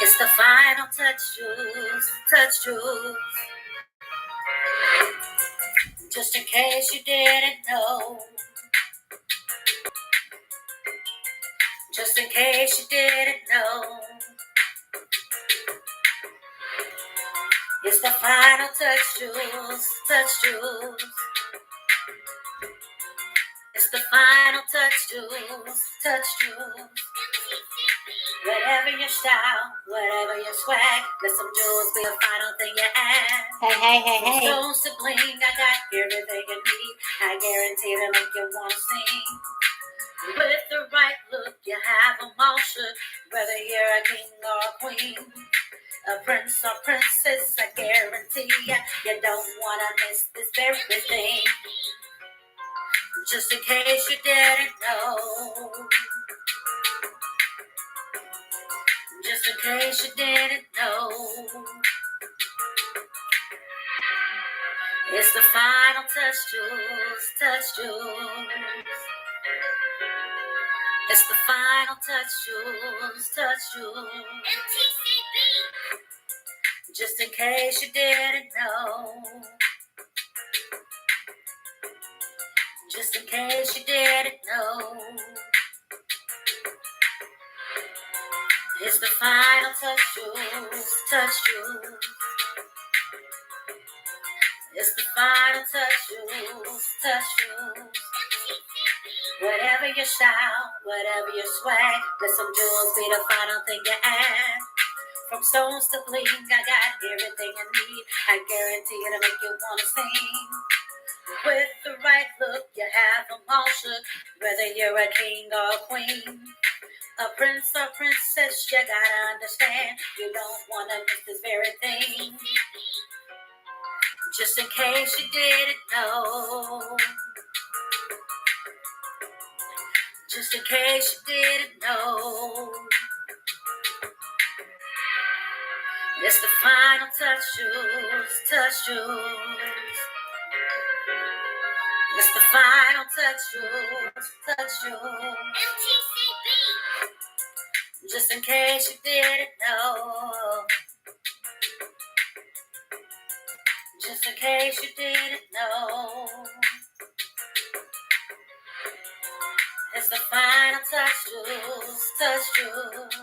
It's the final touch, juice, touch juice. Just in case you didn't know. Just in case you didn't know. It's the final touch, juice, touch juice. It's the final touch, juice, touch juice. Whatever your style, whatever your swag, let some jewels be the final thing you add. Hey. Stones to bling, I got everything you need. I guarantee to make you want to sing. With the right look, you have them all shook. Whether you're a king or a queen, a prince or princess, I guarantee you don't want to miss this very thing. Just in case you didn't know. Just in case you didn't know. It's the final touch, juice, touch juice. It's the final touch, juice, touch juice. Just in case you didn't know. Just in case you didn't know. It's the final touch, juice, touch juice. It's the final touch, juice, touch juice. Whatever your style, whatever your swag, let some jewels be the final thing you add. From stones to bling, I got everything you need. I guarantee it'll make you want to sing. With the right look, you have them all shook. Whether you're a king or a queen, a prince or princess, you gotta understand. You don't want to miss this very thing. Just in case you didn't know. Just in case you didn't know. It's the final touch, juice, touch juice. It's the final touch, juice, touch juice. Just in case you didn't know. Just in case you didn't know. It's the final touch, juice, touch juice.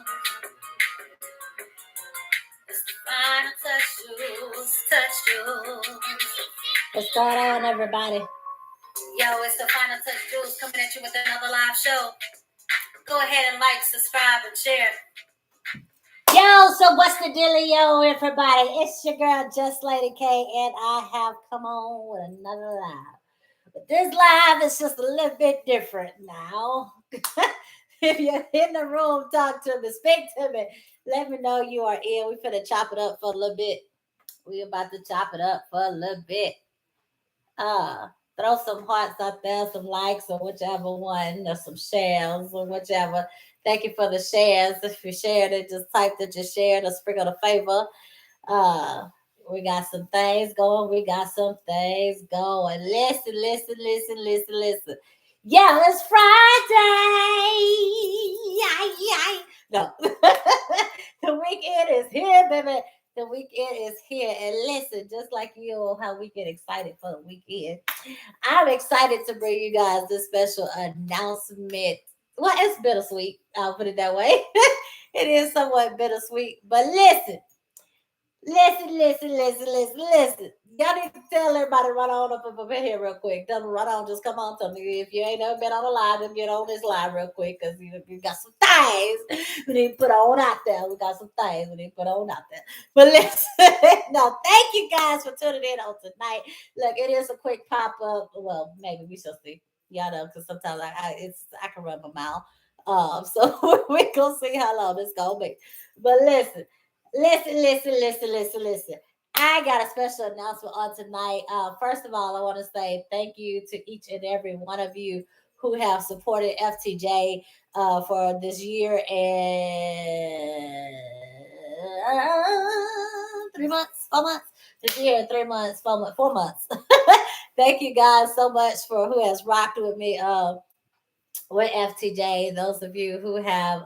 It's the final touch, juice, touch juice. What's going on, everybody? Yo, it's the final touch, juice, coming at you with another live show. Go ahead and like, subscribe, and share. Yo, so what's the dealio, everybody? It's your girl, Just Lady K, and I have come on with another live. But this live is just a little bit different now. If you're in the room, talk to me, speak to me. Let me know you are in. We finna chop it up for a little bit. We about to chop it up for a little bit. Throw some hearts out there, some likes or whichever one, or some shares or whichever. Thank you for the shares. If you shared it, just type that you shared or sprinkle a favor. We got some things going. Listen. Yeah, it's Friday. Yay. No. The weekend is here, baby. The weekend is here. And listen, just like you, how we get excited for the weekend, I'm excited to bring you guys this special announcement. Well, it's bittersweet. I'll put it that way. It is somewhat bittersweet. But listen. Y'all need to tell everybody run on up in here real quick. Tell them run on, just come on. Tell me if you ain't never been on a live, then get on this live real quick because you got some things we need to put on out there. We got some things we need to put on out there. But listen, no, thank you guys for tuning in on tonight. Look, it is a quick pop up. Well, maybe we shall see. Y'all know, because sometimes I can run my mouth. So we gonna see how long this gonna be. But listen. Listen. I got a special announcement on tonight. First of all, I want to say thank you to each and every one of you who have supported FTJ for this year and 3 months, 4 months. This year, 3 months, 4 months. Thank you guys so much for who has rocked with me with FTJ. Those of you who have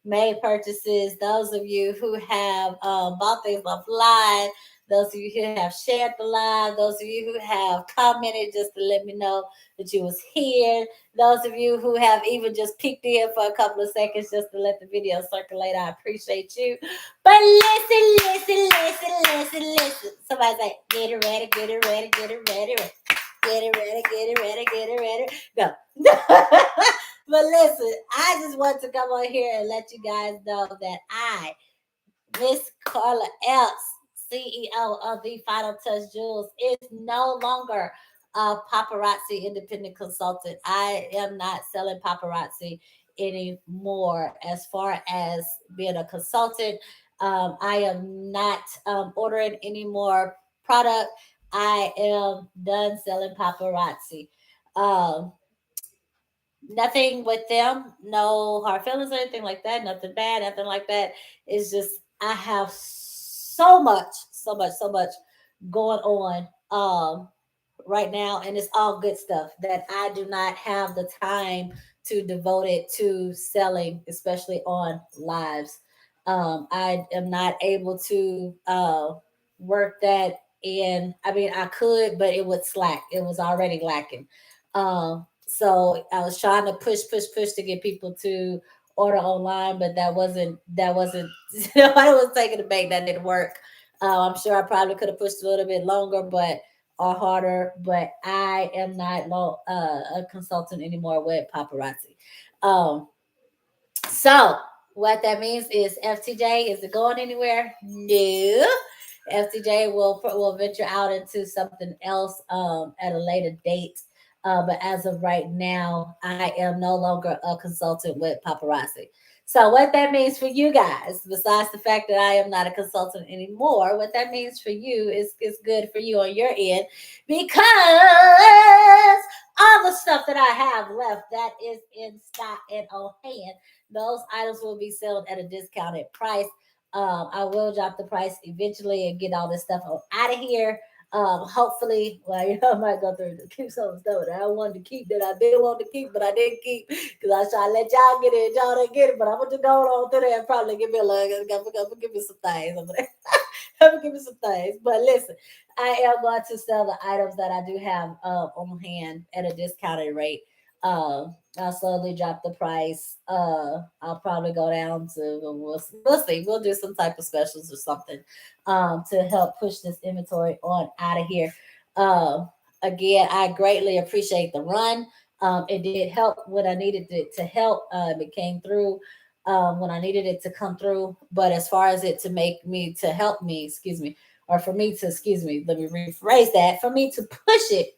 made purchases, those of you who have bought things offline, those of you who have shared the live, those of you who have commented just to let me know that you was here, those of you who have even just peeked in for a couple of seconds just to let the video circulate, I appreciate you. But listen. Somebody say, get it ready. Get it ready. No. But listen, I just want to come on here and let you guys know that I, Miss Carla Epps, CEO of the Final Touch Jewels, is no longer a paparazzi independent consultant. I am not selling paparazzi anymore as far as being a consultant. I am not ordering any more product. I am done selling paparazzi. Um, Nothing with them, no hard feelings or anything like that, nothing bad, nothing like that. It's just I have so much going on right now, and it's all good stuff that I do not have the time to devote it to selling, especially on lives. I am not able to work that in. I mean, I could, but it would slack. It was already lacking. So I was trying to push to get people to order online, but that wasn't nobody was taking the bait. That didn't work. I'm sure I probably could have pushed a little bit longer, but or harder. But I am not a consultant anymore with paparazzi. Um, so what that means is FTJ, is it going anywhere? No. FTJ will venture out into something else at a later date. But as of right now, I am no longer a consultant with paparazzi. So what that means for you guys, besides the fact that I am not a consultant anymore, what that means for you is good for you on your end, because all the stuff that I have left that is in stock and on hand, those items will be sold at a discounted price. I will drop the price eventually and get all this stuff out of here. Hopefully, well, I might go through to keep some stuff that I wanted to keep that I didn't want to keep, but I didn't keep because I try to let y'all get it, y'all didn't get it. But I'm gonna just go on through there and probably give me a look. Give me some things. Give me some things. But listen, I am going to sell the items that I do have on hand at a discounted rate. I'll slowly drop the price. I'll probably go down to we'll see. We'll do some type of specials or something to help push this inventory on out of here. Again, I greatly appreciate the run. It did help when I needed it to help. It came through when I needed it to come through. But as far as it to make me to help me, excuse me, or for me to excuse me, let me rephrase that. For me to push it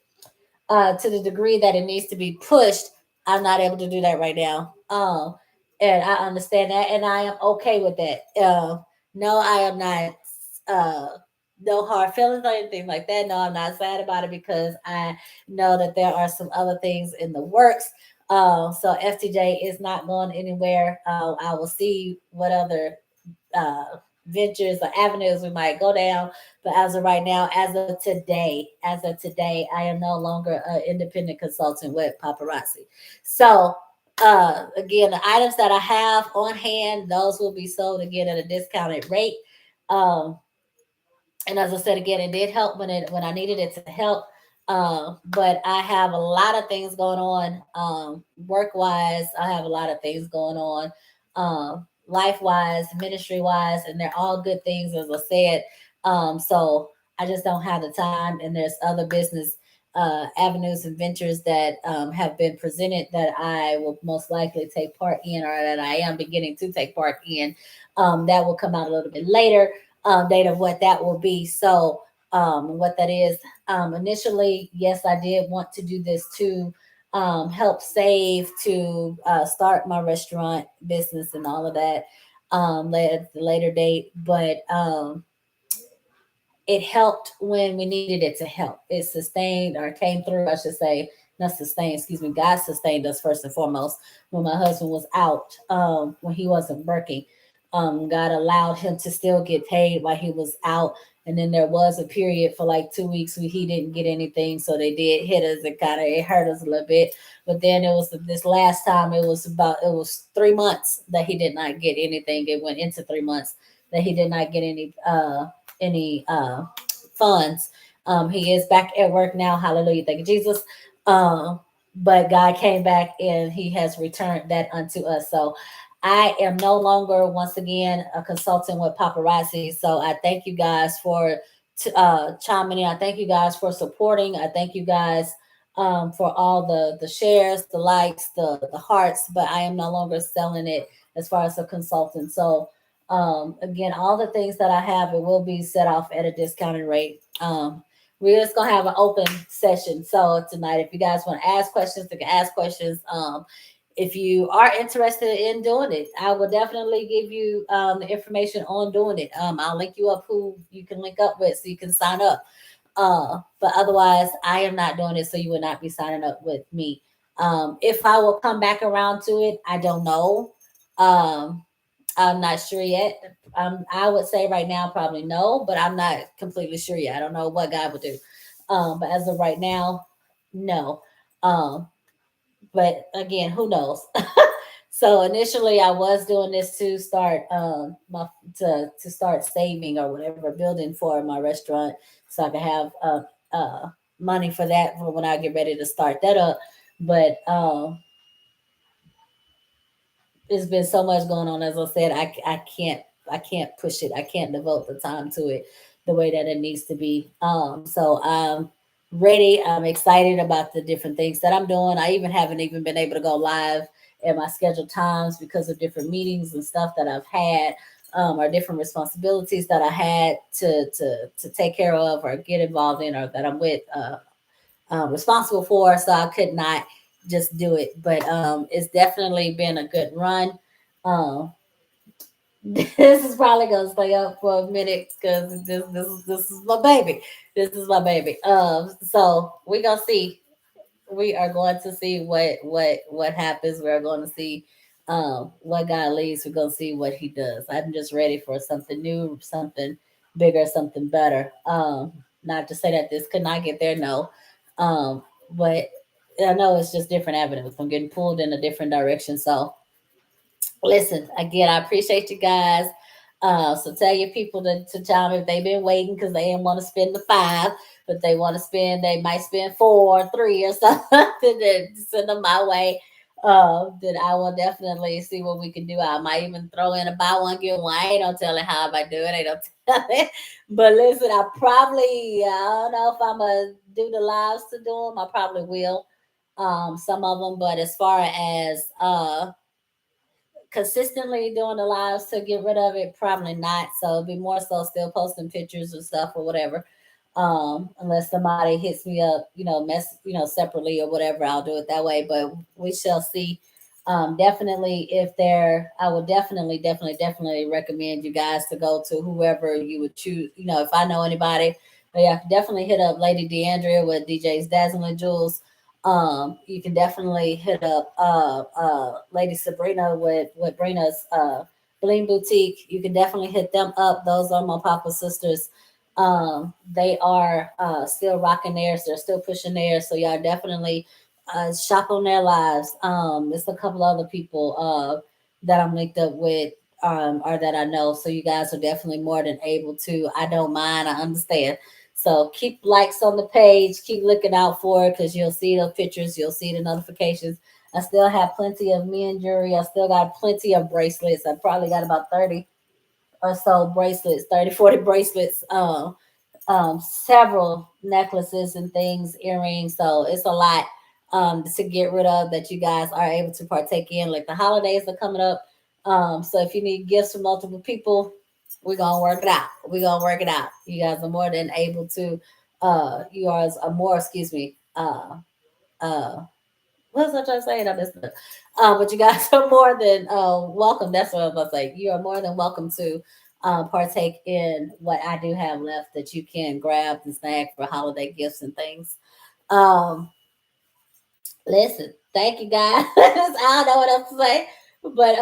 to the degree that it needs to be pushed, I'm not able to do that right now. And I understand that, and I am okay with that. No, I am not. Uh, no hard feelings or anything like that. No, I'm not sad about it because I know that there are some other things in the works. So FTJ is not going anywhere. I will see what other uh, ventures or avenues we might go down. But as of right now, as of today, I am no longer an independent consultant with paparazzi. So again, the items that I have on hand, those will be sold again at a discounted rate. Um, and as I said again, it did help when I needed it to help. But I have a lot of things going on, work wise. I have a lot of things going on, life wise, ministry wise, and they're all good things, as I said. So I just don't have the time, and there's other business avenues and ventures that have been presented that I will most likely take part in, or that I am beginning to take part in. That will come out a little bit later date of what that will be. So, what that is. Initially, yes, I did want to do this to help save to start my restaurant business and all of that at the later date. But it helped when we needed it to help. It sustained or came through, I should say, not sustained, excuse me. God sustained us first and foremost when my husband was out, when he wasn't working. God allowed him to still get paid while he was out. And then there was a period for like 2 weeks where he didn't get anything. So they did hit us and kind of it hurt us a little bit. But then it was this last time, it was 3 months that he did not get anything. It went into 3 months that he did not get any funds. He is back at work now. Hallelujah. Thank you, Jesus. But God came back and he has returned that unto us. So I am no longer, once again, a consultant with paparazzi. So I thank you guys for chiming in. I thank you guys for supporting. I thank you guys for all the shares, the likes, the hearts. But I am no longer selling it as far as a consultant. So again, all the things that I have, it will be set off at a discounted rate. We're just gonna have an open session. So tonight, if you guys want to ask questions, you can ask questions. If you are interested in doing it, I will definitely give you the information on doing it. I'll link you up who you can link up with so you can sign up. But otherwise, I am not doing it, so you will not be signing up with me. If I will come back around to it, I don't know. Um, I'm not sure yet. I would say right now, probably no, but I'm not completely sure yet. I don't know what God would do. But as of right now, no. Um, but again, who knows? So initially, I was doing this to start to start saving or whatever, building for my restaurant, so I could have money for that for when I get ready to start that up. But there's been so much going on. As I said, I can't push it. I can't devote the time to it the way that it needs to be. So I'm ready. I'm excited about the different things that I'm doing. I even haven't even been able to go live at my scheduled times because of different meetings and stuff that I've had. Or different responsibilities that I had to take care of or get involved in or that I'm with responsible for, so I could not just do it. But it's definitely been a good run. Um, this is probably gonna stay up for a minute because this is my baby. This is my baby. So we gonna see. We are going to see what happens. We're going to see what God leads. We're going to see what He does. I'm just ready for something new, something bigger, something better. Not to say that this could not get there, no. But I know it's just different avenues. I'm getting pulled in a different direction. So listen, again, I appreciate you guys. So tell your people to tell me if they've been waiting because they didn't want to spend the 5, but they want to spend, they might spend 4, 3 or something, then send them my way. Then I will definitely see what we can do. I might even throw in a buy one get one. I ain't no telling how I do it. I don't tell it. But listen, I don't know if I'm gonna do the lives to do them. I probably will. Some of them, but as far as consistently doing the lives to get rid of it, probably not. So it'll be more so still posting pictures and stuff or whatever. Unless somebody hits me up, separately or whatever, I'll do it that way. But we shall see. Definitely, if there, I would definitely recommend you guys to go to whoever you would choose. If I know anybody, but yeah, definitely hit up Lady Deandria with DJ's Dazzling Jewels. You can definitely hit up Lady Sabrina with Brina's Bling Boutique. You can definitely hit them up. Those are my Papa sisters. They are still rocking theirs. They're still pushing theirs. So y'all definitely shop on their lives. It's a couple other people that I'm linked up with or that I know. So you guys are definitely more than able to. I don't mind. I understand. So keep likes on the page. Keep looking out for it because you'll see the pictures. You'll see the notifications. I still have plenty of men jewelry. I still got plenty of bracelets. I probably got about 30 or so bracelets, 30, 40 bracelets. Several necklaces and things, earrings. So it's a lot to get rid of that you guys are able to partake in. Like the holidays are coming up. So if you need gifts from multiple people, we're gonna work it out. We're gonna work it out. You guys are more than able to you guys are more, excuse me, uh what was I trying to say? I missed it. But you guys are more than welcome. That's what I was about to say. You are more than welcome to partake in what I do have left that you can grab and snag for holiday gifts and things. Um, Listen, thank you guys. I don't know what else to say. But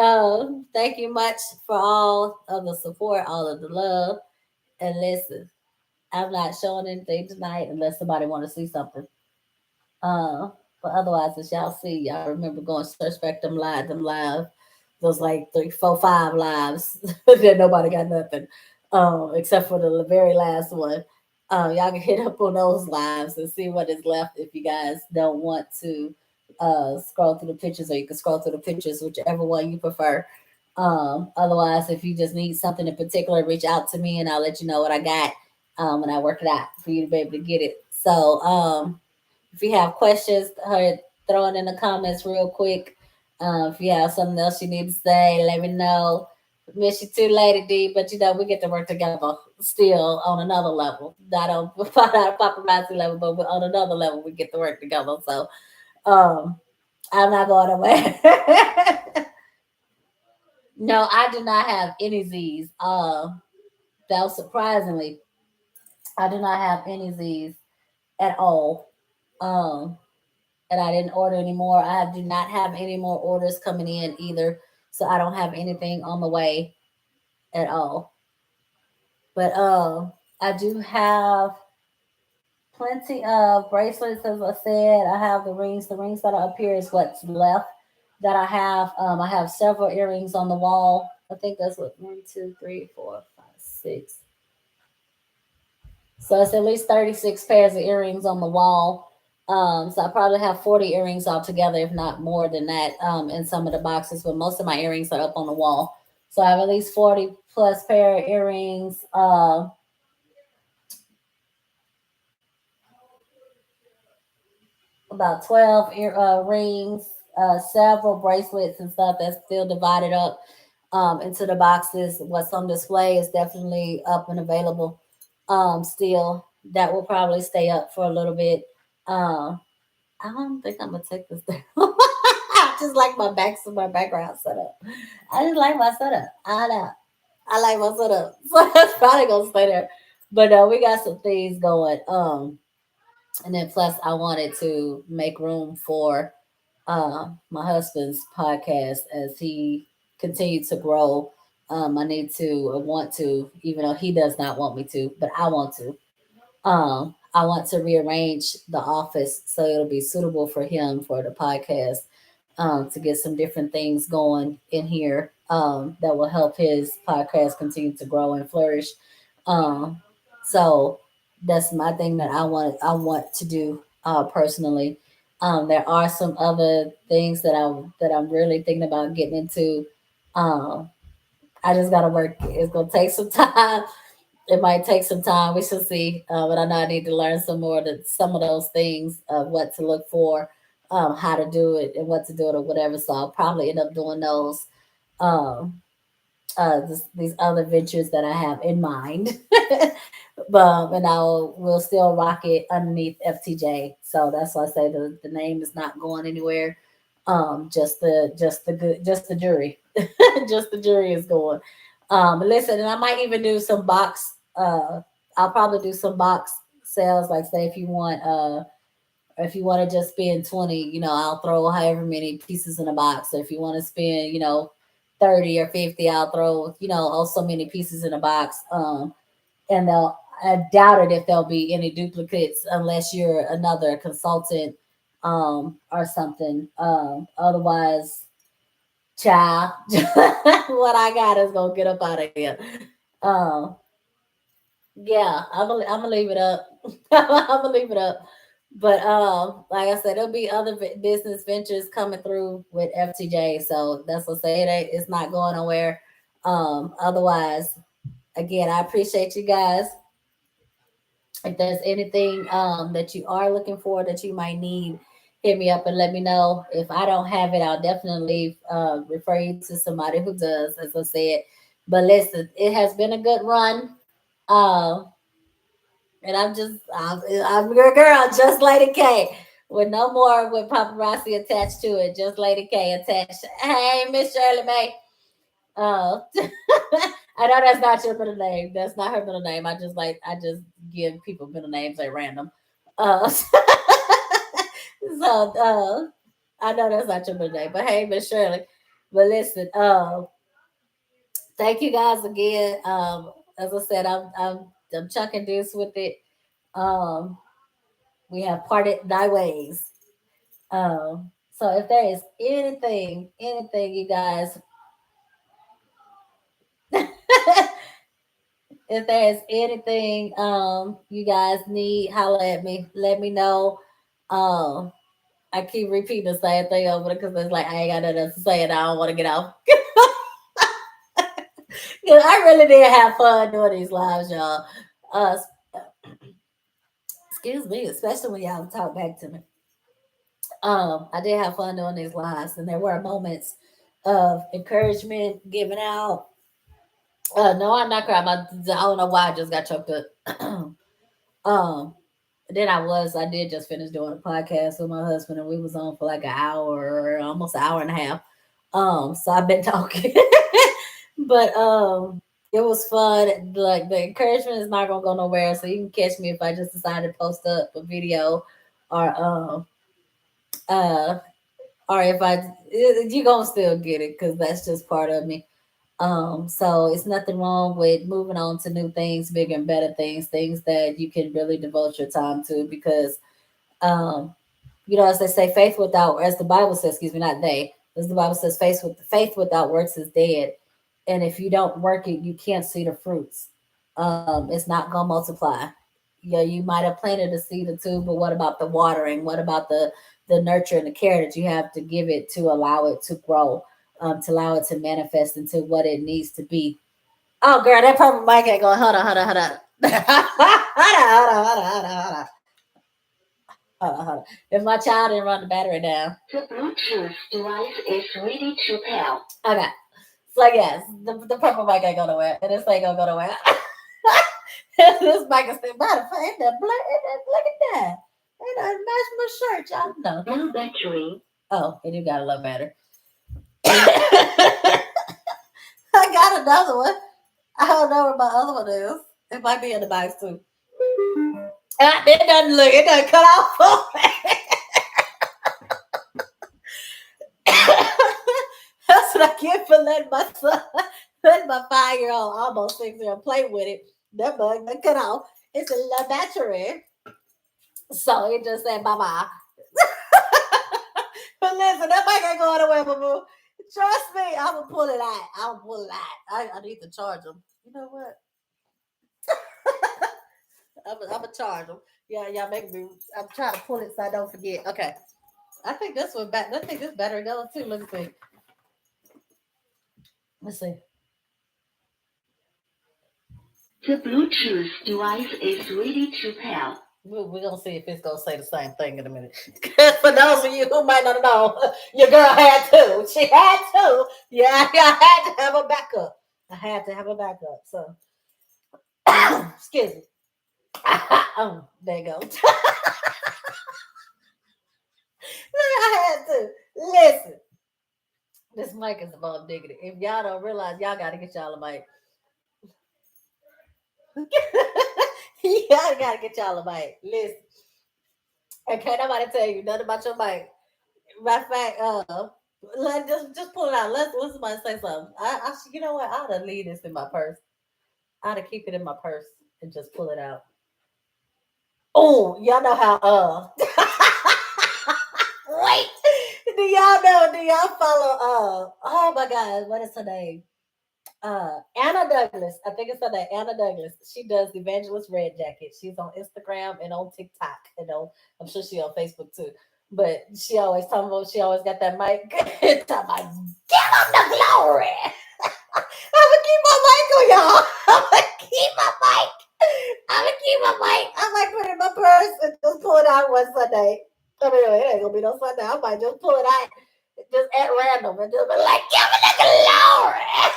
thank you much for all of the support, all of the love. And listen, I'm not showing anything tonight unless somebody want to see something. Uh, but otherwise, as y'all see, y'all remember going search back them live, those like 3, 4, 5 lives that nobody got nothing, except for the very last one. Y'all can hit up on those lives and see what is left if you guys don't want to scroll through the pictures, or you can scroll through the pictures, whichever one you prefer. Otherwise, if you just need something in particular, reach out to me and I'll let you know what I got, and I work it out for you to be able to get it. So, if you have questions, throw it in the comments real quick. If you have something else you need to say, let me know. Miss you too, Lady D, but we get to work together still on another level. Not on not paparazzi level, but on another level, we get to work together. So um, I'm not going away. No, I do not have any Z's. That surprisingly, I do not have any Z's at all. Um, and I didn't order anymore. Do not have any more orders coming in either, so I don't have anything on the way at all. But I do have plenty of bracelets, as I said. I have the rings. The rings that are up here is what's left that I have. I have several earrings on the wall. I think that's what 1, 2, 3, 4, 5, 6. So it's at least 36 pairs of earrings on the wall. So I probably have 40 earrings altogether, if not more than that, in some of the boxes. But most of my earrings are up on the wall. So I have at least 40 plus pair of earrings. About 12 rings, several bracelets and stuff that's still divided up into the boxes. What's on display is definitely up and available still. That will probably stay up for a little bit. Um, I don't think I'm gonna take this down. I just like my background setup. I just like my setup. I know. I like my setup. So that's probably gonna stay there. But we got some things going. And then plus I wanted to make room for my husband's podcast as he continued to grow. I want to, even though he does not want me to, but I want to. I want to rearrange the office so it'll be suitable for him for the podcast, to get some different things going in here, that will help his podcast continue to grow and flourish. Um, so that's my thing that I want to do personally. There are some other things that I'm really thinking about getting into. Um, I just gotta work. It's gonna take some time. It might take some time. We shall see. But I know I need to learn some of those things of what to look for, how to do it, and what to do it or whatever. So I'll probably end up doing those. Um, these other ventures that I have in mind. And we'll still rock it underneath FTJ. So that's why I say the name is not going anywhere. Just the jury, just the jury is going. Listen, and I might even do some box. I'll probably do some box sales. Like say if you want to just spend 20, I'll throw however many pieces in a box. Or if you want to spend, 30 or 50, I'll throw, also many pieces in a box. And I doubt it if there'll be any duplicates unless you're another consultant, or something. Otherwise, child, what I got is gonna get up out of here. Um, yeah, I'm gonna leave it up. I'm gonna leave it up. But like I said, there'll be other business ventures coming through with FTJ. So that's what I say. It's not going nowhere. Otherwise, again, I appreciate you guys. If there's anything that you are looking for that you might need, hit me up and let me know. If I don't have it, I'll definitely refer you to somebody who does, as I said. But listen, it has been a good run. Uh, and I'm your girl, just Lady K. With no more with paparazzi attached to it, just Lady K attached. Hey, Miss Shirley May. I know that's not your middle name. That's not her middle name. I just give people middle names at random. So I know that's not your middle name. But hey, Miss Shirley. But listen, thank you guys again. As I said, I'm chucking this with it. Um, we have parted thy ways. So if there is anything you guys, if there is anything you guys need, holla at me. Let me know. Um, I keep repeating the same thing over because it's like I ain't got nothing else to say and I don't want to get off. I really did have fun doing these lives, y'all. Uh, excuse me, especially when y'all talk back to me. I did have fun doing these lives, and there were moments of encouragement given out. No, I'm not crying. I don't know why I just got choked up. um, then I did just finish doing a podcast with my husband, and we was on for like an hour, almost an hour and a half. So I've been talking, but it was fun. Like the encouragement is not gonna go nowhere, so you can catch me if I just decide to post up a video, or uh, or if you gonna still get it because that's just part of me. So it's nothing wrong with moving on to new things, bigger and better things, things that you can really devote your time to because um as they say, faith without, as the Bible says, excuse me, not they, as the Bible says, faith without works is dead. And if you don't work it, you can't see the fruits. It's not gonna multiply. Yeah, you might have planted a seed or two, but what about the watering? What about the nurture and the care that you have to give it to allow it to grow, to allow it to manifest into what it needs to be? Oh, girl, that purple mic ain't going. Hold on. Hold on. Hold on. If my child didn't run the battery down. The Bluetooth device is ready to pair. Okay. So yes, the purple mic ain't going nowhere, and this ain't gonna go nowhere. This mic is still matter of fact, look at that. It doesn't match my shirt, y'all know. No battery. Oh, and you got a low battery. I got another one. I don't know where my other one is. It might be in the box too. It doesn't cut off. That's what I get for letting my son, letting my 5-year-old, almost 6-year-old play with it. That bug done cut off. It's a little battery. So it just said bye bye. But listen, that mic ain't going away, boo boo. Trust me, I'm gonna pull it out. I need to charge them. You know what? I'm gonna charge them. Yeah, y'all making me. I'm trying to pull it so I don't forget. Okay. I think this one back. I think this battery goes too. Let me see. Let's see. The Bluetooth device is ready to pair. We're gonna see if it's gonna say the same thing in a minute. For those of you who might not know, your girl had to. She had to. Yeah, I had to have a backup. I had to have a backup. So, excuse me. Oh, there you go. I had to listen. This mic is above diggity. If y'all don't realize, y'all gotta get y'all a mic. Y'all gotta get y'all a mic. Listen, and can't nobody tell you nothing about your mic. Matter of fact, just pull it out. Let somebody say something. You know what? I'd leave this in my purse. I'd keep it in my purse and just pull it out. Oh, y'all know how wait. Do y'all know? Do y'all follow oh my god, what is her name? Anna Douglas. I think it's her name, Anna Douglas. She does Evangelist Red Jacket. She's on Instagram and on TikTok. I'm sure she on Facebook too. But she always talking about, she always got that mic talking about, give them the glory. I'm gonna keep my mic on, y'all. I'm gonna keep my mic. I might put it in my purse and just pull it out one Sunday. I mean, it ain't gonna be no Sunday. I might just pull it out just at random and just be like, give me the glory.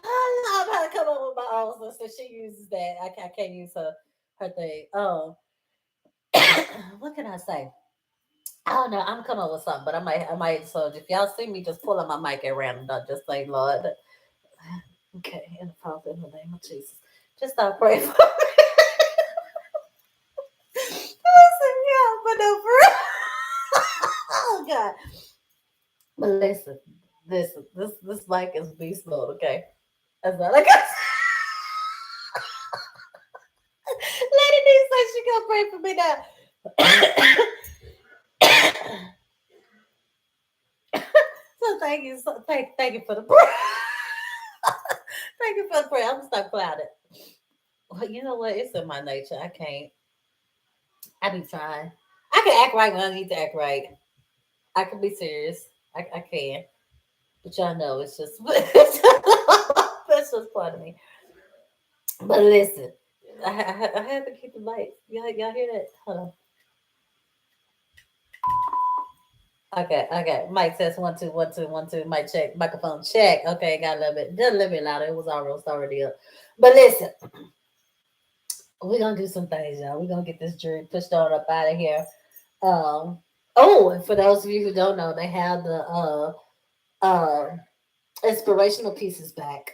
I'm about to come up with my own, so she uses that. I can't use her thing. What can I say? I don't know. I'm coming up with something, but I might. So if y'all see me, just pull up my mic at random. Don't just say Lord. Okay, in the Father, in the name of Jesus, just start praying for me. Listen, yeah, but no, for real. Oh God. But listen, this mic is beast mode, okay? That's all I got. Lady D said she gonna pray for me now. So thank you. So thank you for the prayer. Thank you for the prayer. I'm gonna stop clouded. Well, you know what? It's in my nature. I can't. I be trying. I can act right when I need to act right. I can be serious. I can. But y'all know it's just that's just part of me. But listen, I have to keep the lights. Y'all hear that? Hold on. Okay. Mike says 1 2 1 2 1 2. Mic check. Microphone check. Okay, got a little bit. Just a little bit louder. It was already up. But listen, we're gonna do some things, y'all. We're gonna get this jury pushed on up out of here. Um. Oh, and for those of you who don't know, they have the uh inspirational pieces back.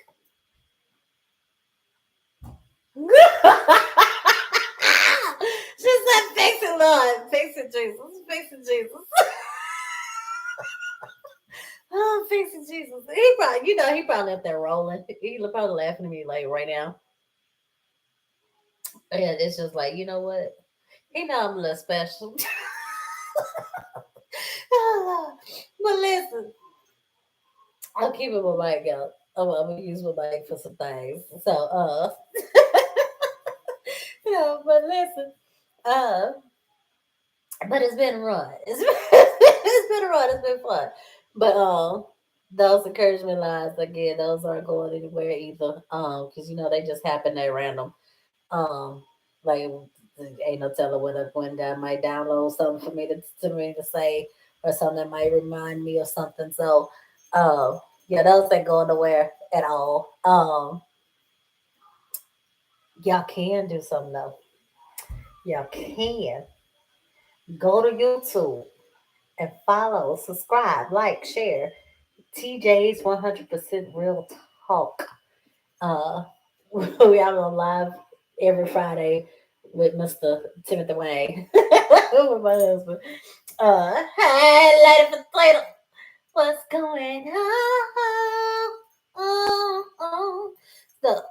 She said, "Fix it, Lord. Fix it, Jesus. Fix it, Jesus." Oh, fix it, Jesus. He probably up there rolling. He probably laughing at me like right now. And it's just like, you know what? He know I'm a little special. But listen, I'm keeping my mic out. I'm gonna use my mic for some things. So, but listen, uh, but it's been a run. It's been a run. It's been fun. But those encouragement lines again, those aren't going anywhere either. Because they just happen at random. Um, like ain't no telling when I might download something for me to say or something that might remind me of something. So, yeah, those ain't going nowhere at all. Y'all can do something though. Y'all can go to YouTube and follow, subscribe, like, share. TJ's 100% Real Talk. Uh, we have on live every Friday with Mr. Timothy Wayne, with my husband. Hey, Lady Potato, what's going on? So,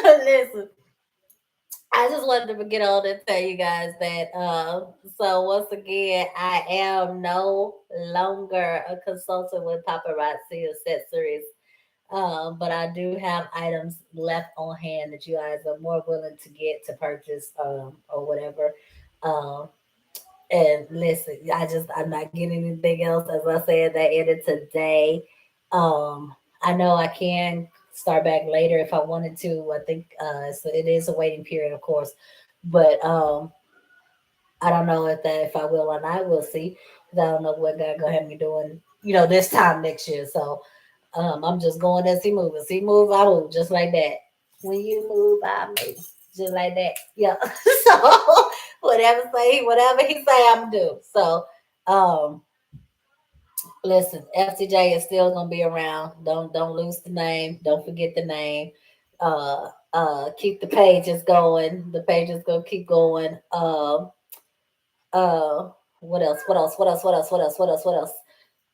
listen, I just wanted to get on and tell you guys that. So once again, I am no longer a consultant with Paparazzi Accessories. But I do have items left on hand that you guys are more willing to get to purchase, or whatever. Um, and listen, I'm not getting anything else. As I said, that ended today. I know I can start back later if I wanted to. I think so it is a waiting period, of course, but I don't know if I will or not. We'll see. 'Cause I don't know what God gonna have me doing, this time next year. So I'm just going as He moves. As He move, I move, just like that. When you move, I move, just like that. Yeah. So whatever He say, I'm do. So um, listen, FTJ is still gonna be around. Don't lose the name. Don't forget the name. Keep the pages going. The pages gonna keep going. Uh, what else? What else? What else? What else? What else? What else? What else?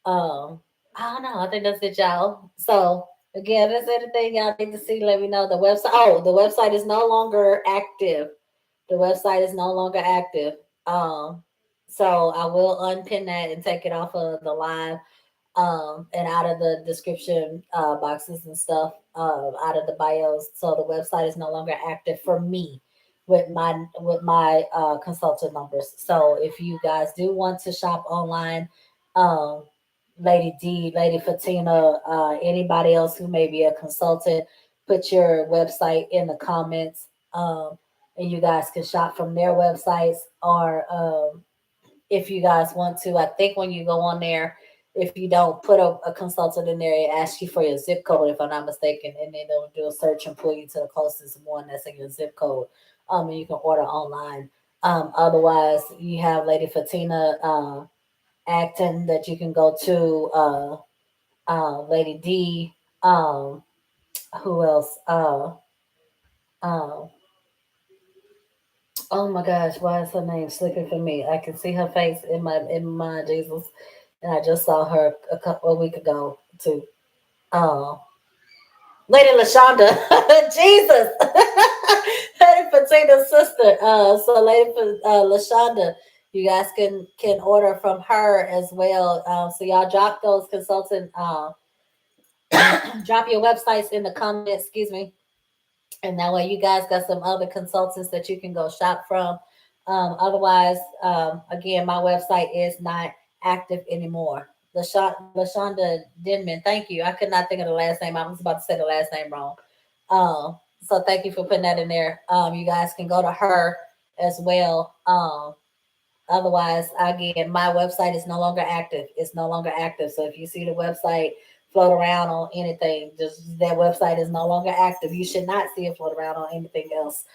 Um, I don't know. I think that's it, y'all. So again, if there's anything y'all need to see, let me know. The website. Oh, the website is no longer active. The website is no longer active. Um, so I will unpin that and take it off of the live, and out of the description boxes and stuff, out of the bios. So the website is no longer active for me with my consultant numbers. So if you guys do want to shop online, um, Lady D, Lady Fatina, anybody else who may be a consultant, put your website in the comments, and you guys can shop from their websites, or if you guys want to. I think when you go on there, if you don't put a consultant in there, it asks you for your zip code, if I'm not mistaken, and then they'll do a search and pull you to the closest one that's in your zip code. And you can order online. Otherwise, you have Lady Fatina Acton that you can go to. Lady D. Who else? Um, Oh my gosh, why is her name slipping for me? I can see her face in my mind, Jesus. And I just saw her a week ago too. Oh, Lady Lashonda, Jesus, Lady Patina's sister. So Lady Lashonda, you guys can order from her as well. So y'all drop those consultant, drop your websites in the comments. Excuse me, and that way you guys got some other consultants that you can go shop from. Otherwise, again, my website is not active anymore. Lashonda Denman, thank you. I could not think of the last name. I was about to say the last name wrong. So thank you for putting that in there. You guys can go to her as well. Otherwise, again, my website is no longer active. It's no longer active. So if you see the website float around on anything, just that website is no longer active. You should not see it float around on anything else.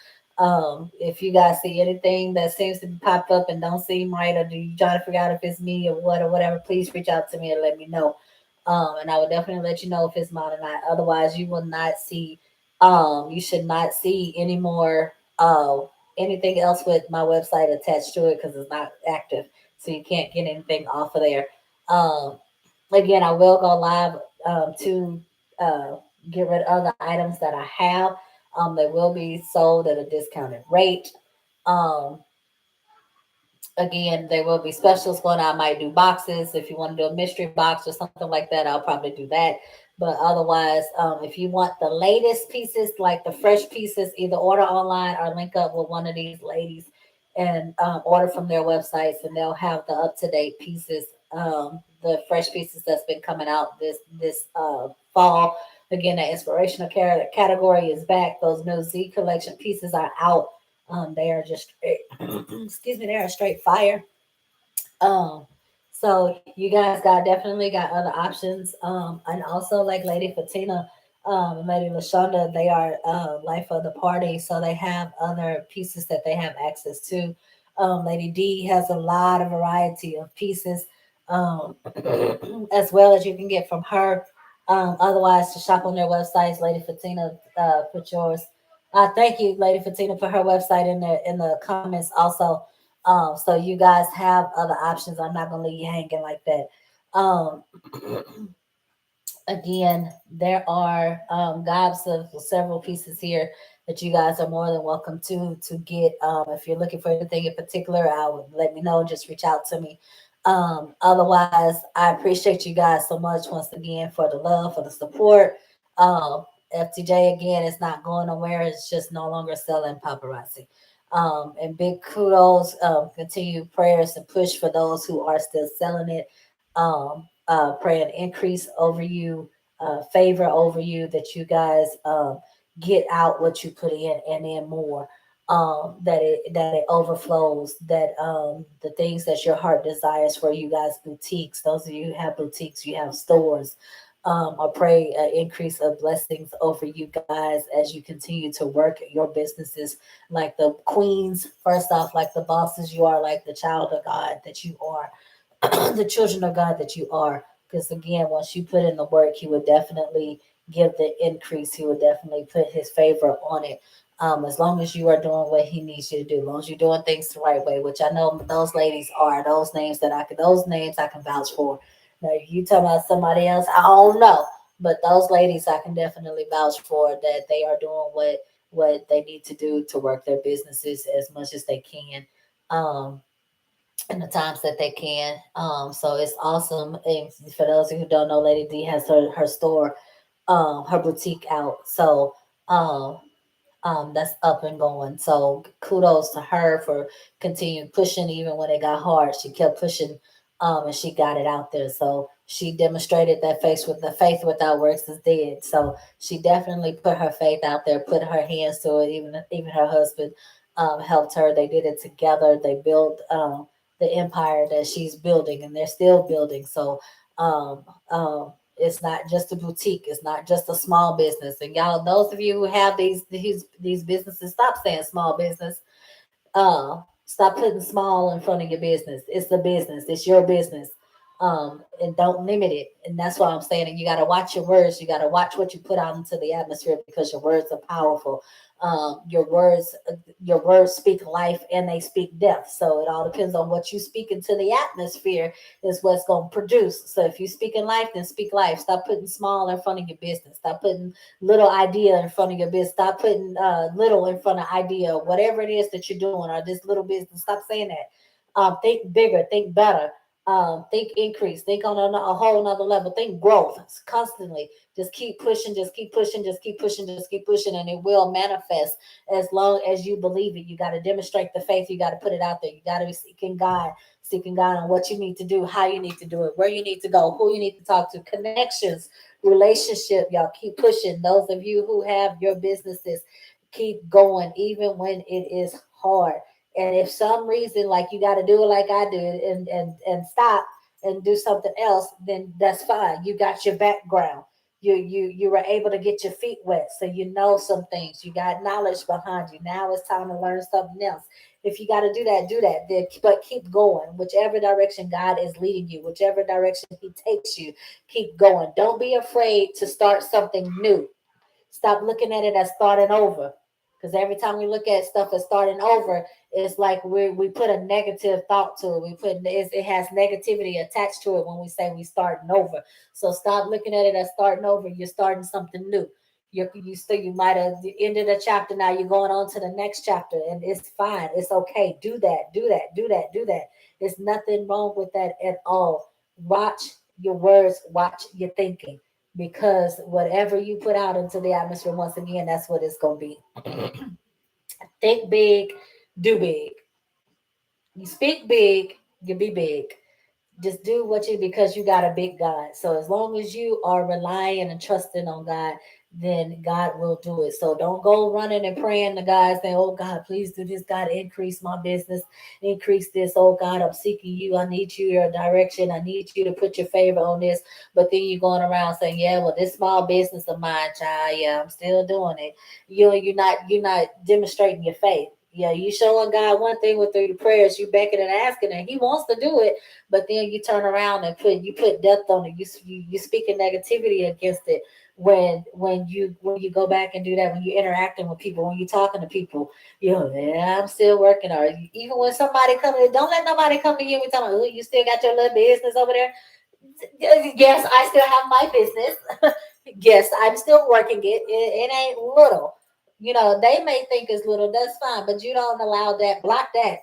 If you guys see anything that seems to be popped up and don't seem right, or do you try to figure out if it's me or what or whatever, please reach out to me and let me know. And I will definitely let you know if it's mine or not. Otherwise, you will not see. You should not see any more. Anything else with my website attached to it because it's not active, so you can't get anything off of there. Um, Again, I will go live to uh, get rid of the items that I have. They will be sold at a discounted rate. Um, Again, there will be specials going on. I might do boxes. If you want to do a mystery box or something like that, I'll probably do that. But otherwise, if you want the latest pieces, like the fresh pieces, either order online or link up with one of these ladies and order from their websites, and they'll have the up to date pieces, the fresh pieces that's been coming out this fall. Again, the inspirational category is back. Those new Z collection pieces are out. They are just straight, excuse me, they are straight fire. Um, so you guys definitely got other options. And also like Lady Fatina, and Lady Lashonda, they are life of the party, so they have other pieces that they have access to. Lady D has a lot of variety of pieces, um, as well as you can get from her. Otherwise, to shop on their websites, Lady Fatina, put yours. Thank you, Lady Fatina, for her website in the comments also. So you guys have other options. I'm not gonna leave you hanging like that. Um, Again, there are gobs of several pieces here that you guys are more than welcome to get. If you're looking for anything in particular, I would let me know. Just reach out to me. Otherwise, I appreciate you guys so much once again for the love, for the support. FTJ again is not going nowhere. It's just no longer selling paparazzi. And big kudos, continued prayers and push for those who are still selling it. Pray an increase over you, favor over you, that you guys get out what you put in and then more. That it overflows. That the things that your heart desires for you guys, boutiques. Those of you who have boutiques, you have stores. I pray an increase of blessings over you guys as you continue to work your businesses like the queens. First off, like the bosses you are, like the child of God that you are, the children of God that you are. Because again, once you put in the work, He would definitely give the increase. He would definitely put His favor on it. As long as you are doing what He needs you to do, as long as you're doing things the right way, which I know those ladies are, those names I can vouch for. Now, if you tell about somebody else, I don't know, but those ladies I can definitely vouch for that they are doing what they need to do to work their businesses as much as they can. Um, in the times that they can. So it's awesome. And for those who don't know, Lady D has her store, her boutique out. So um, that's up and going. So kudos to her for continuing pushing even when it got hard. She kept pushing, and she got it out there. So she demonstrated that faith without works is dead. So she definitely put her faith out there, put her hands to it. Even her husband helped her. They did it together. They built the empire that she's building, and they're still building. So um, it's not just a boutique. It's not just a small business. And y'all, those of you who have these businesses, stop saying small business. Stop putting small in front of your business. It's the business. It's your business. And don't limit it. And that's why I'm saying that you got to watch your words. You got to watch what you put out into the atmosphere because your words are powerful. Your words speak life and they speak death. So it all depends on what you speak into the atmosphere is what's going to produce. So if you speak in life, then speak life. Stop putting small in front of your business. Stop putting little idea in front of your business. Stop putting little in front of idea. Whatever it is that you're doing or this little business, stop saying that. Think bigger, think better, think increase, think on a whole nother level, think growth constantly. Just keep pushing, just keep pushing, just keep pushing, just keep pushing, and it will manifest as long as you believe it. You got to demonstrate the faith, you got to put it out there, you got to be seeking God on what you need to do, how you need to do it, where you need to go, who you need to talk to, connections, relationship. Y'all keep pushing. Those of you who have your businesses, keep going even when it is hard. And if some reason like you got to do it like I did and stop and do something else, then that's fine. You got your background. You were able to get your feet wet, so you know some things. You got knowledge behind you. Now it's time to learn something else. If you got to do that, do that. Then, but keep going. Whichever direction God is leading you, whichever direction He takes you, keep going. Don't be afraid to start something new. Stop looking at it as starting over. Because every time we look at stuff as starting over, it's like we put a negative thought to it. It has negativity attached to it when we say we starting over. So stop looking at it as starting over. You're starting something new. You might have ended a chapter. Now you're going on to the next chapter, and it's fine. It's okay. Do that. Do that. Do that. Do that. There's nothing wrong with that at all. Watch your words. Watch your thinking because whatever you put out into the atmosphere, once again, that's what it's going to be. Think big, do big. You speak big, you be big. Just do what you because you got a big God. So as long as you are relying and trusting on God, then God will do it. So don't go running and praying to God saying, "Oh God, please do this. God, increase my business, increase this. Oh God, I'm seeking you. I need you your direction. I need you to put your favor on this." But then you're going around saying, "Yeah, well, this small business of mine, child, yeah, I'm still doing it." You're not demonstrating your faith. Yeah, you showing God one thing with through your prayers, you begging and asking, and He wants to do it, but then you turn around and put death on it. You speaking negativity against it when you go back and do that when you're interacting with people when you're talking to people. Yeah, I'm still working. Or even when somebody comes, don't let nobody come to you and tell me, oh, you still got your little business over there. Yes, I still have my business. Yes, I'm still working it ain't little. They may think it's little. That's fine, but you don't allow that. Block that.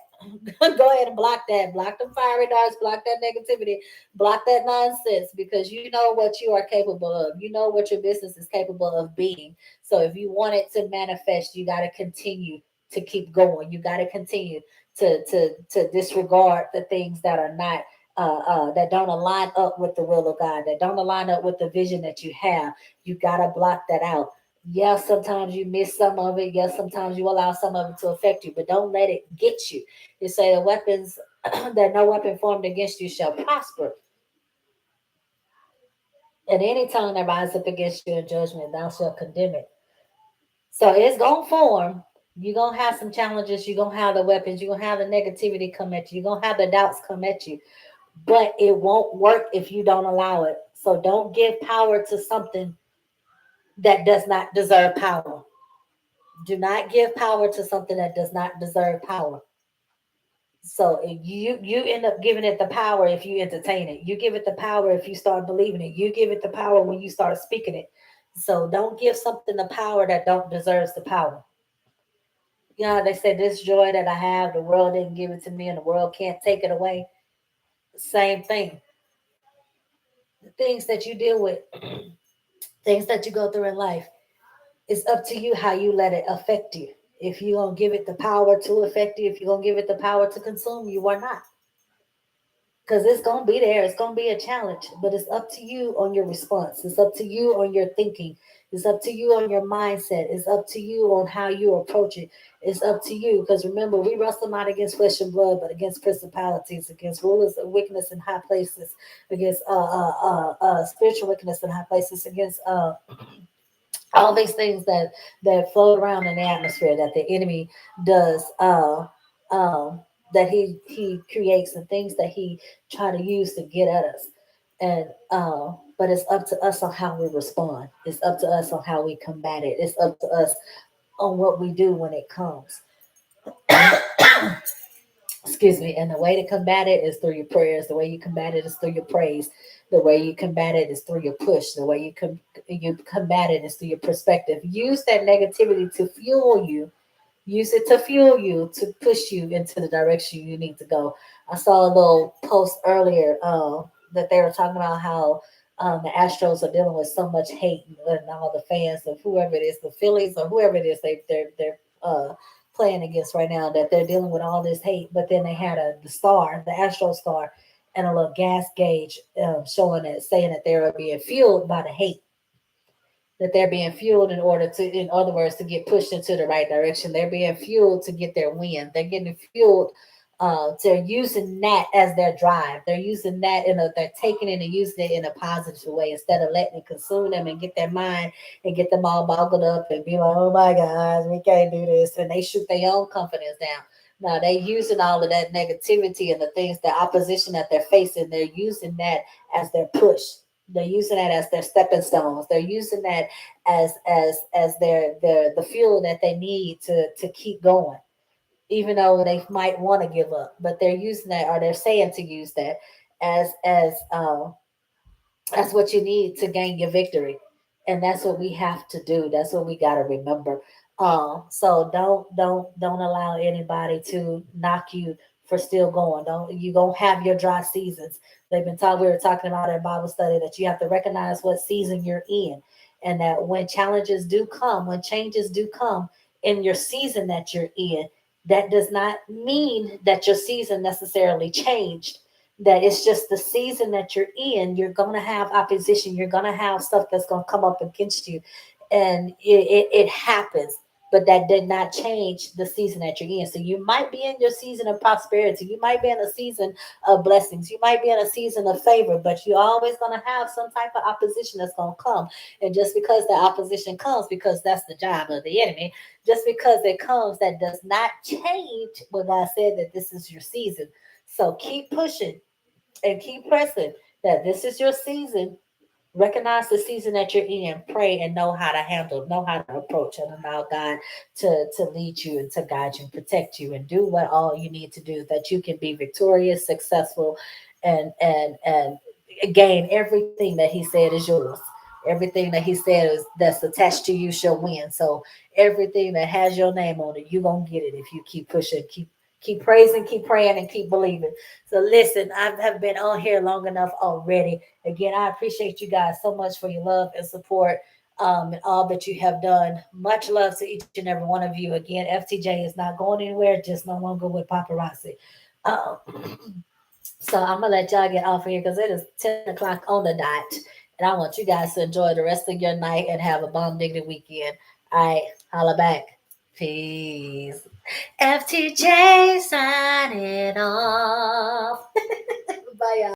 Go ahead and block that. Block them fiery darts. Block that negativity. Block that nonsense because you know what you are capable of. You know what your business is capable of being. So if you want it to manifest, you got to continue to keep going. You got to continue to disregard the things that are not that don't align up with the will of God, that don't align up with the vision that you have. You got to block that out. Yes, sometimes you miss some of it. Yes, sometimes you allow some of it to affect you, but don't let it get you. You say the weapons that no weapon formed against you shall prosper. And any tongue that rises up against you in judgment, thou shalt condemn it. So it's gonna form. You're gonna have some challenges. You're gonna have the weapons. You're gonna have the negativity come at you. You're gonna have the doubts come at you. But it won't work if you don't allow it. So don't give power to something that does not deserve power. Do not give power to something that does not deserve power. So you end up giving it the power if you entertain it. You give it the power if you start believing it. You give it the power when you start speaking it. So don't give something the power that don't deserves the power. They say this joy that I have, the world didn't give it to me, and the world can't take it away. Same thing. The things that you deal with, things that you go through in life, it's up to you how you let it affect you. If you're gonna give it the power to affect you, if you're gonna give it the power to consume you or not. Because it's gonna be there, it's gonna be a challenge, but it's up to you on your response. It's up to you on your thinking. It's up to you on your mindset. It's up to you on how you approach it. It's up to you. Because remember, we wrestle not against flesh and blood, but against principalities, against rulers of wickedness in high places, against spiritual wickedness in high places, against all these things that float around in the atmosphere that the enemy does. that he creates and things that he try to use to get at us. And but it's up to us on how we respond. It's up to us on how we combat it. It's up to us on what we do when it comes. Excuse me. And the way to combat it is through your prayers. The way you combat it is through your praise. The way you combat it is through your push. The way you combat it is through your perspective. Use that negativity to fuel you. Use it to fuel you, to push you into the direction you need to go. I saw a little post earlier that they were talking about how the Astros are dealing with so much hate, and all the fans of whoever it is, the Phillies or whoever it is they're playing against right now, that they're dealing with all this hate. But then they had the star, the Astro star, and a little gas gauge showing it, saying that they were being fueled by the hate, that they're being fueled in order to, in other words, to get pushed into the right direction. They're being fueled to get their win. They're getting fueled. They're using that as their drive. They're using that they're taking it and using it in a positive way instead of letting it consume them and get their mind and get them all boggled up and be like, oh my gosh, we can't do this. And they shoot their own confidence down. Now they using all of that negativity and the things, the opposition that they're facing, they're using that as their push. They're using that as their stepping stones. They're using that as their the fuel that they need to keep going, even though they might want to give up. But they're using that, or they're saying to use that as that's what you need to gain your victory. And that's what we have to do. That's what we got to remember. So don't allow anybody to knock you for still going. Don't, you gonna have your dry seasons. They've been talking, we were talking about in Bible study, that you have to recognize what season you're in, and that when challenges do come, when changes do come in your season that you're in, that does not mean that your season necessarily changed. That it's just the season that you're in. You're going to have opposition. You're going to have stuff that's going to come up against you. And it happens. But that did not change the season that you're in. So you might be in your season of prosperity. You might be in a season of blessings. You might be in a season of favor, but you're always going to have some type of opposition that's going to come. And just because the opposition comes, because that's the job of the enemy, just because it comes, that does not change what God said, that this is your season. So keep pushing and keep pressing, that this is your season. Recognize the season that you're in, pray, and know how to handle, know how to approach, and allow God to lead you and to guide you and protect you, and do what all you need to do, that you can be victorious, successful, and gain everything that He said is yours. Everything that He said is that's attached to you shall win. So everything that has your name on it, you're gonna get it if you keep pushing, keep praising, keep praying, and keep believing. So listen, I have been on here long enough already. Again, I appreciate you guys so much for your love and support, and all that you have done. Much love to each and every one of you. Again, FTJ is not going anywhere, just no longer with paparazzi. Um, so I'm gonna let y'all get off of here because it is 10 o'clock on the dot, and I want you guys to enjoy the rest of your night and have a bomb diggity weekend. All right, holla back. Peace. FTJ signing off. Bye, y'all.